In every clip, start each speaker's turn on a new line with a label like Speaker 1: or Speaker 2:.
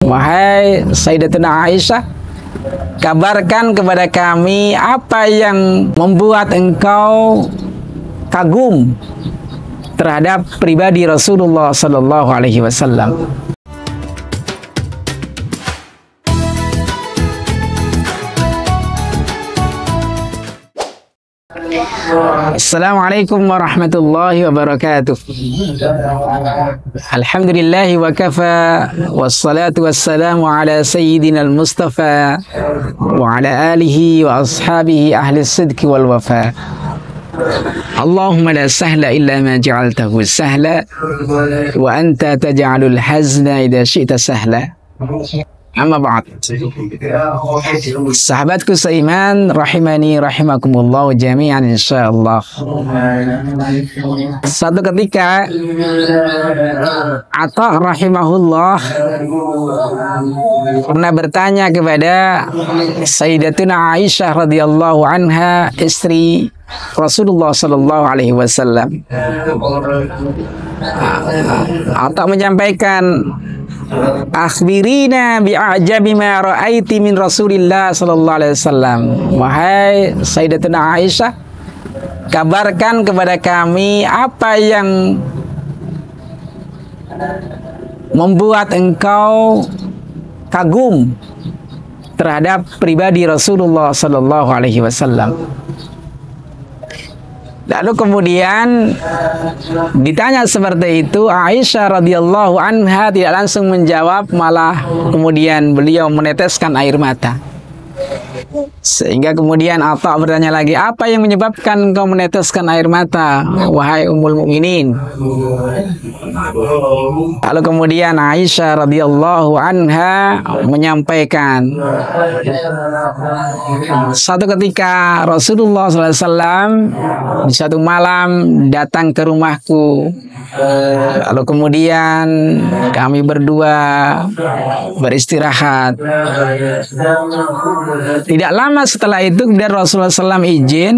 Speaker 1: Wahai Sayyidatuna Aisyah, kabarkan kepada kami apa yang membuat engkau kagum terhadap pribadi Rasulullah Sallallahu Alaihi Wasallam. Assalamualaikum warahmatullahi wabarakatuh. Alhamdulillahi wa kafa, wassalatu wassalamu ala sayyidina al-Mustafa wa ala alihi wa ashabihi ahli sidqi wal wafa. Allahumma la sahla illa ma ja'altahu sahla wa anta taj'alul hazna idza syi'ta sahla. Amma ba'd. Sahabatku seiman rahimani rahimakumullah jami'an insyaallah. Suatu ketika Atha rahimahullah pernah bertanya kepada Sayyidatuna Aisyah radhiyallahu anha, istri Rasulullah sallallahu alaihi wasallam. Atha menyampaikan, akhbirina bi'ajabi ma ra'aiti min Rasulillah sallallahu alaihi wasallam. Wahai Sayyidatuna Aisyah, kabarkan kepada kami apa yang membuat engkau kagum terhadap pribadi Rasulullah sallallahu alaihi wasallam. Lalu kemudian ditanya seperti itu, Aisyah radhiyallahu anha tidak langsung menjawab, malah kemudian beliau meneteskan air mata. Sehingga kemudian Atha bertanya lagi, apa yang menyebabkan engkau meneteskan air mata, wahai Ummul Mukminin? Lalu kemudian Aisyah radhiyallahu anha menyampaikan, satu ketika Rasulullah SAW di satu malam datang ke rumahku. Lalu kemudian kami berdua beristirahat. Tidak lama setelah itu kemudian Rasulullah SAW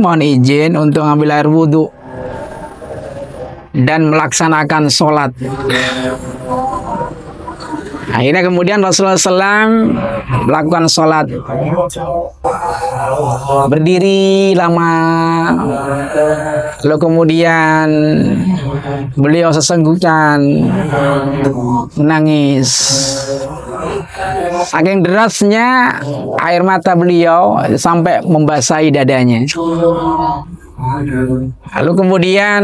Speaker 1: mohon izin untuk ambil air wudhu dan melaksanakan sholat. Akhirnya kemudian Rasulullah SAW melakukan sholat, berdiri lama, lalu kemudian beliau sesenggukan menangis. Saking derasnya air mata beliau sampai membasahi dadanya. Lalu kemudian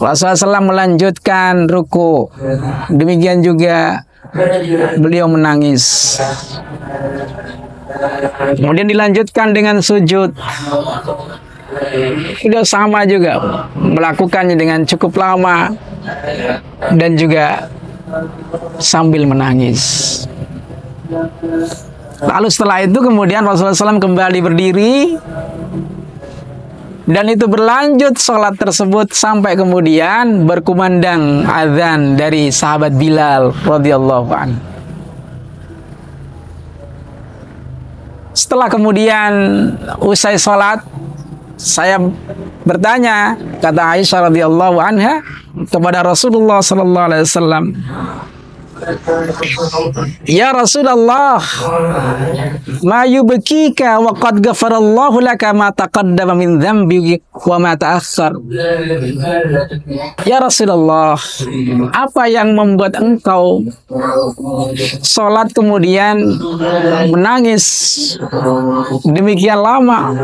Speaker 1: Rasulullah SAW melanjutkan ruku, demikian juga beliau menangis. Kemudian dilanjutkan dengan sujud, sudah sama juga melakukannya dengan cukup lama dan juga sambil menangis. Lalu setelah itu kemudian Rasulullah SAW kembali berdiri, dan itu berlanjut sholat tersebut sampai kemudian berkumandang azan dari sahabat Bilal radhiyallahu anhu. Setelah kemudian usai sholat, saya bertanya, kata Aisyah radhiyallahu anha kepada Rasulullah sallallahu alaihi wasallam, ya Rasulullah, ma yubkika wa qad ghafarallahu laka ma taqaddama min dhanbi wa ma ta'akhkhar. Ya Rasulullah, apa yang membuat engkau sholat kemudian menangis demikian lama,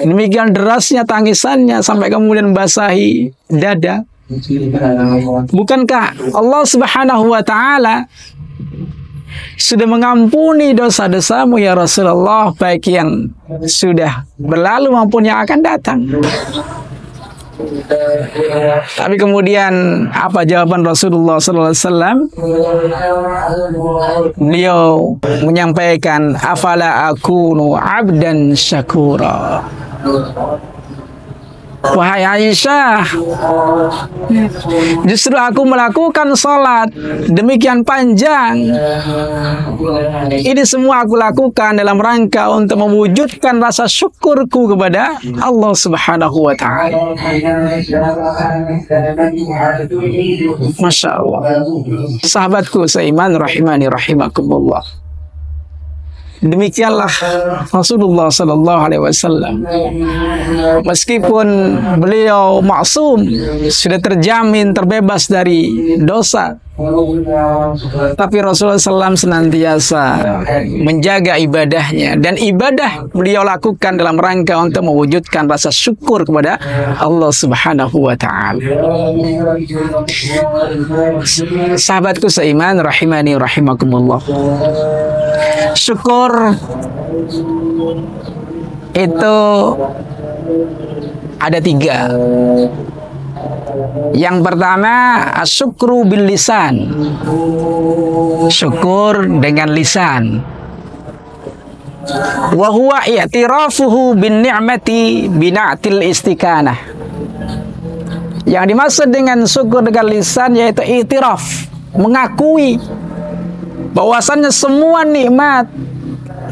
Speaker 1: demikian derasnya tangisannya sampai kemudian membasahi dada? Bukankah Allah Subhanahu wa Ta'ala sudah mengampuni dosa-dosamu ya Rasulullah, baik yang sudah berlalu maupun yang akan datang? Tapi kemudian apa jawaban Rasulullah SAW? Beliau menyampaikan, afala akunu abdan syakura. Wahai Aisyah, justru aku melakukan sholat demikian panjang. Ini semua aku lakukan dalam rangka untuk mewujudkan rasa syukurku kepada Allah Subhanahu wa Ta'ala. Masya Allah. Sahabatku seiman rahimani rahimakumullah. Demikianlah Rasulullah Sallallahu Alaihi Wasallam. Meskipun beliau maksum, sudah terjamin terbebas dari dosa, tapi Rasulullah SAW senantiasa menjaga ibadahnya, dan ibadah beliau lakukan dalam rangka untuk mewujudkan rasa syukur kepada Allah Subhanahu wa Ta'ala. Sahabatku seiman rahimani rahimakumullah, syukur itu ada 3. Yang pertama, asyukru bil lisan, syukur dengan lisan. Wa huwa i'tirafuhu bin ni'mati bina'til istiqanah. Yang dimaksud dengan syukur dengan lisan yaitu i'tiraf, mengakui bahwasannya semua nikmat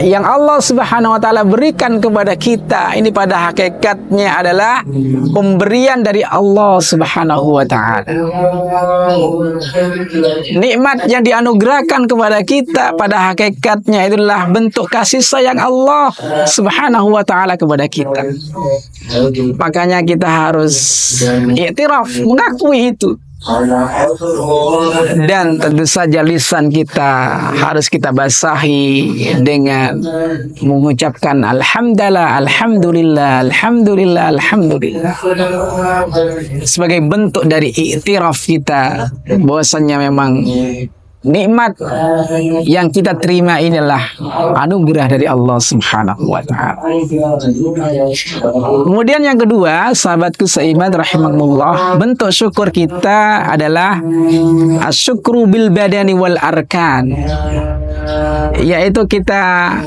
Speaker 1: yang Allah Subhanahu wa Ta'ala berikan kepada kita ini pada hakikatnya adalah pemberian dari Allah Subhanahu wa Ta'ala. Nikmat yang dianugerahkan kepada kita pada hakikatnya itulah bentuk kasih sayang Allah Subhanahu wa Ta'ala kepada kita. Makanya kita harus iktiraf, mengakui itu. Dan tentu saja lisan kita harus kita basahi dengan mengucapkan alhamdulillah, alhamdulillah, alhamdulillah, alhamdulillah, sebagai bentuk dari iktiraf kita bahwasanya memang nikmat yang kita terima inilah anugerah dari Allah Subhanahu wa Ta'ala. Kemudian yang kedua, sahabatku seiman rahimakumullah, bentuk syukur kita adalah asyukru bil badani wal arkan, yaitu kita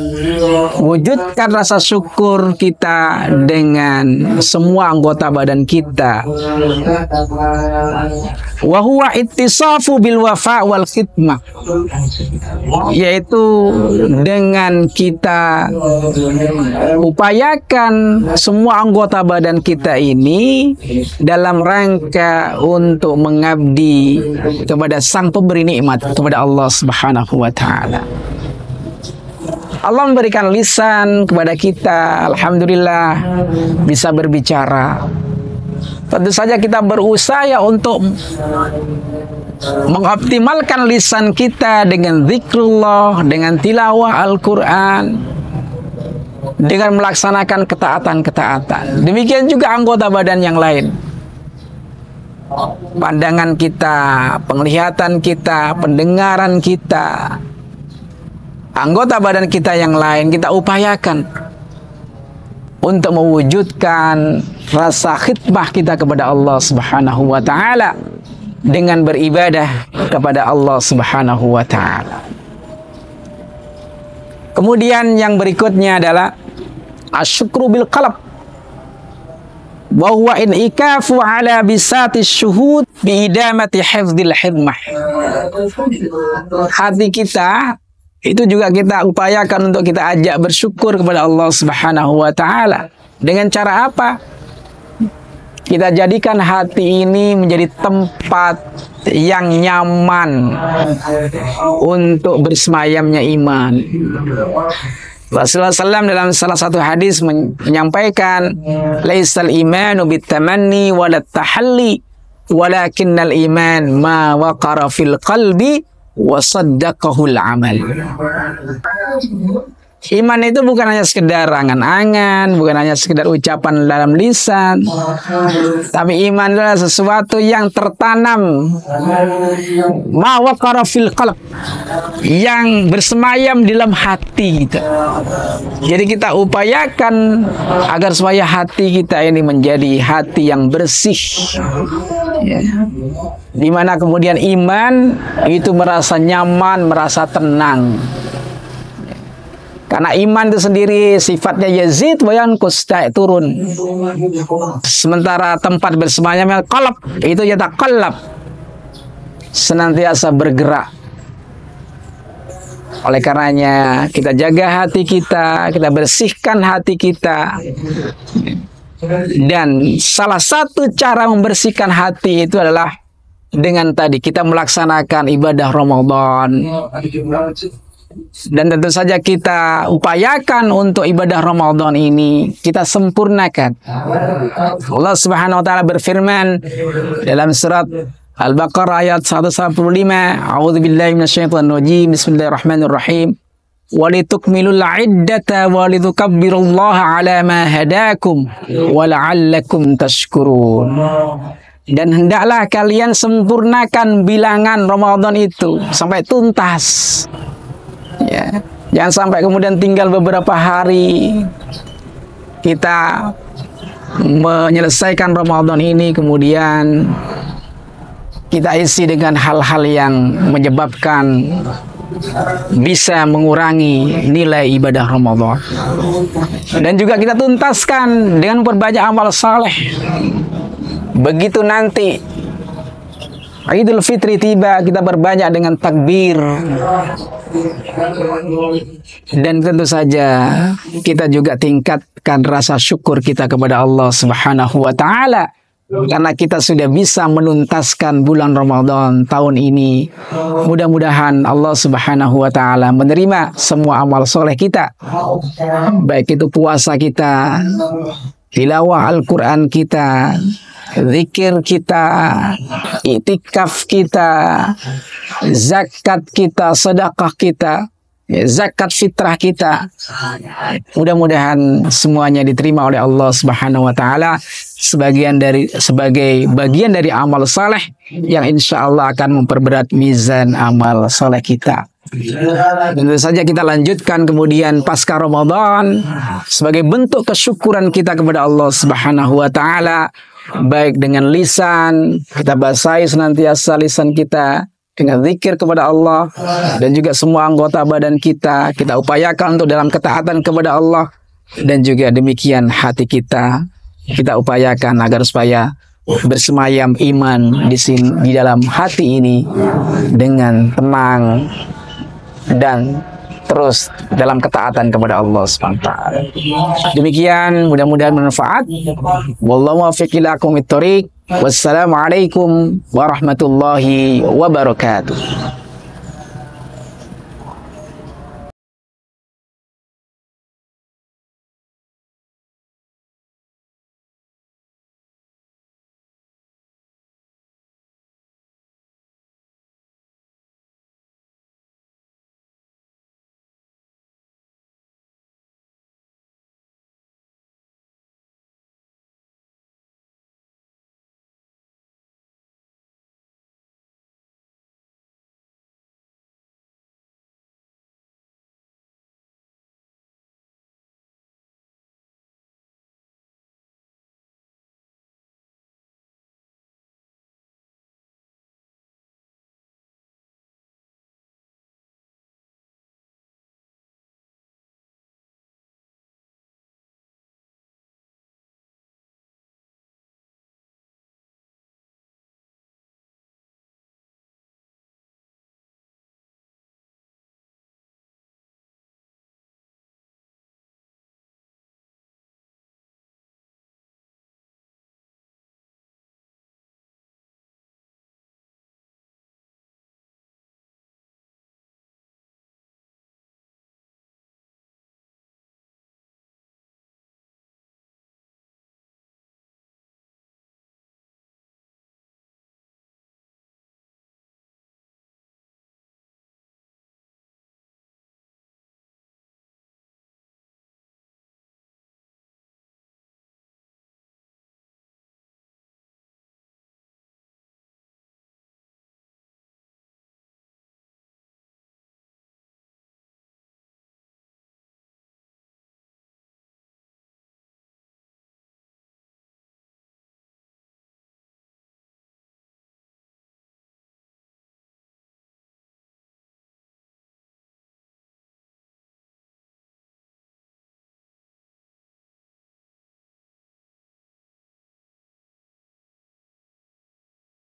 Speaker 1: wujudkan rasa syukur kita dengan semua anggota badan kita. Wa huwa ittisafu bil wafa wal khidmah, yaitu dengan kita upayakan semua anggota badan kita ini dalam rangka untuk mengabdi kepada Sang Pemberi nikmat, kepada Allah Subhanahu wa Ta'ala. Allah memberikan lisan kepada kita, alhamdulillah bisa berbicara. Tentu saja kita berusaha untuk mengoptimalkan lisan kita dengan zikrullah, dengan tilawah Al-Quran, dengan melaksanakan ketaatan-ketaatan. Demikian juga anggota badan yang lain. Pandangan kita, penglihatan kita, pendengaran kita, anggota badan kita yang lain kita upayakan untuk mewujudkan rasa khidmah kita kepada Allah Subhanahu wa Ta'ala dengan beribadah kepada Allah Subhanahu wa Ta'ala. Kemudian yang berikutnya adalah asyukru bil qalb, wa huwa inikafu ala bisati syuhud bi idamati hifdzil hidmah. Hati kita itu juga kita upayakan untuk kita ajak bersyukur kepada Allah Subhanahu wa Ta'ala. Dengan cara apa? Kita jadikan hati ini menjadi tempat yang nyaman untuk bersemayamnya iman. Rasulullah SAW dalam salah satu hadis menyampaikan, laisal imanu bitamanni walat tahalli walakinnal iman ma waqara fil qalbi wa saddaqahul amal. Iman itu bukan hanya sekedar angan-angan, bukan hanya sekedar ucapan dalam lisan, tapi iman adalah sesuatu yang tertanam, ma waqara fil qalb, yang bersemayam di dalam hati kita. Jadi kita upayakan agar supaya hati kita ini menjadi hati yang bersih, ya, di mana kemudian iman itu merasa nyaman, merasa tenang. Karena iman itu sendiri sifatnya yazid wa yanqus, naik turun. Sementara tempat bersemayamnya qalb, itu yataqallab, senantiasa bergerak. Oleh karenanya kita jaga hati kita, kita bersihkan hati kita. Dan salah satu cara membersihkan hati itu adalah dengan tadi kita melaksanakan ibadah Ramadan. Dan tentu saja kita upayakan untuk ibadah Ramadan ini kita sempurnakan. Allah Subhanahu wa taala berfirman dalam surat Al-Baqarah ayat 115, A'udzubillahi minasyaitonir rajim. Bismillahirrahmanirrahim. Walitukmilul iddata walitukabbirullaha ala ma hadakum wa la'allakum tashkurun. Dan hendaklah kalian sempurnakan bilangan Ramadan itu sampai tuntas. Ya, jangan sampai kemudian tinggal beberapa hari kita menyelesaikan Ramadan ini kemudian kita isi dengan hal-hal yang menyebabkan bisa mengurangi nilai ibadah Ramadan. Dan juga kita tuntaskan dengan berbanyak amal saleh. Begitu nanti Idul Fitri tiba, kita berbanyak dengan takbir. Dan tentu saja kita juga tingkatkan rasa syukur kita kepada Allah Subhanahu wa taala karena kita sudah bisa menuntaskan bulan Ramadan tahun ini. Mudah-mudahan Allah Subhanahu wa taala menerima semua amal soleh kita, baik itu puasa kita, tilawah Al-Quran kita, zikir kita, iktikaf kita, zakat kita, sedekah kita, zakat fitrah kita. Mudah-mudahan semuanya diterima oleh Allah Subhanahu wa taala sebagai bagian dari amal saleh yang insya Allah akan memperberat mizan amal saleh kita. Tentu saja kita lanjutkan kemudian pasca Ramadan sebagai bentuk kesyukuran kita kepada Allah Subhanahu wa taala, baik dengan lisan, kita basahi senantiasa lisan kita dengan zikir kepada Allah, dan juga semua anggota badan kita upayakan untuk dalam ketaatan kepada Allah, dan juga demikian hati kita upayakan agar supaya bersemayam iman di dalam hati ini dengan tenang dan terus dalam ketaatan kepada Allah Subhanahu wa taala. Demikian, mudah-mudahan bermanfaat. Wallahu muwaffiq ila aqwamit thoriq. Wassalamualaikum warahmatullahi wabarakatuh.